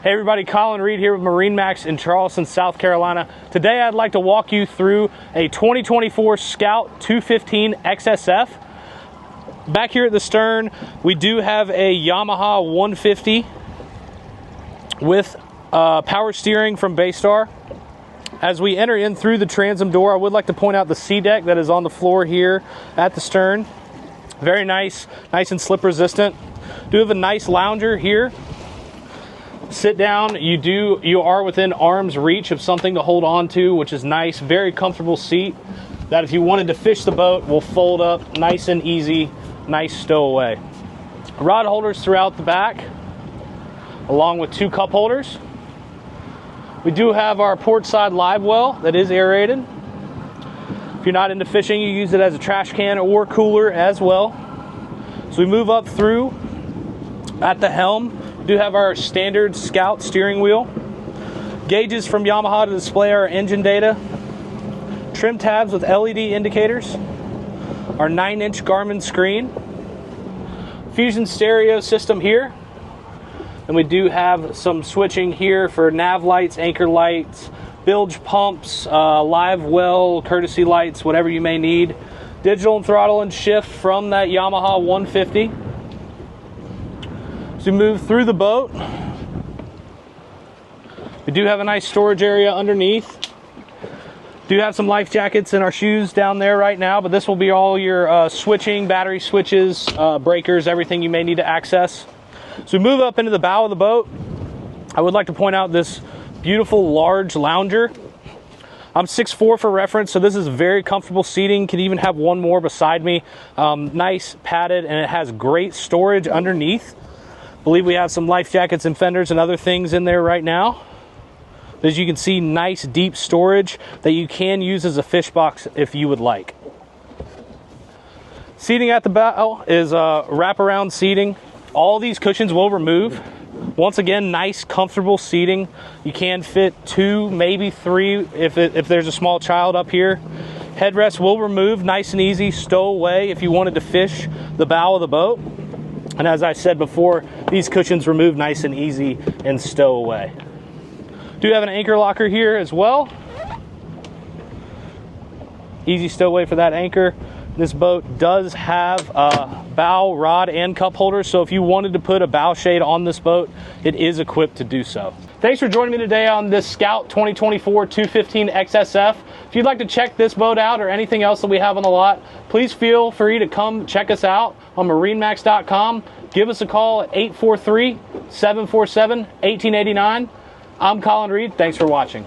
Hey everybody, Colin Reed here with MarineMax in Charleston, South Carolina. Today I'd like to walk you through a 2024 Scout 215 XSF. Back here at the stern, we do have a Yamaha 150 with power steering from Baystar. As we enter in through the transom door, I would like to point out the sea deck that is on the floor here at the stern. Very nice and slip resistant. Do have a nice lounger here. Sit down, you are within arm's reach of something to hold on to, which is nice. Very comfortable seat that if you wanted to fish the boat will fold up nice and easy, nice stowaway. Rod holders throughout the back, along with 2 cup holders. We do have our port side live well that is aerated. If you're not into fishing, you use it as a trash can or cooler as well. So we move up through at the helm. We do have our standard Scout steering wheel. Gauges from Yamaha to display our engine data. Trim tabs with LED indicators. Our 9-inch Garmin screen. Fusion stereo system here. And we do have some switching here for nav lights, anchor lights, bilge pumps, live well, courtesy lights, whatever you may need. Digital and throttle and shift from that Yamaha 150. As we move through the boat, we do have a nice storage area underneath. Do have some life jackets and our shoes down there right now, but this will be all your switching, battery switches, breakers, everything you may need to access. So we move up into the bow of the boat. I would like to point out this beautiful large lounger. I'm 6'4" for reference, so this is very comfortable seating. Can even have one more beside me. Nice padded, and it has great storage underneath. I believe we have some life jackets and fenders and other things in there right now. As you can see, nice deep storage that you can use as a fish box if you would like. Seating at the bow is wraparound seating. All these cushions will remove. Once again, nice comfortable seating. You can fit 2, maybe 3 if there's a small child up here. Headrest will remove, nice and easy, stow away if you wanted to fish the bow of the boat. And as I said before, these cushions remove nice and easy and stow away. Do have an anchor locker here as well. Easy stowaway for that anchor. This boat does have a bow, rod, and cup holders, so if you wanted to put a bow shade on this boat, it is equipped to do so. Thanks for joining me today on this Scout 2024 215 XSF. If you'd like to check this boat out or anything else that we have on the lot, please feel free to come check us out on MarineMax.com. Give us a call at 843-747-1889. I'm Colin Reed. Thanks for watching.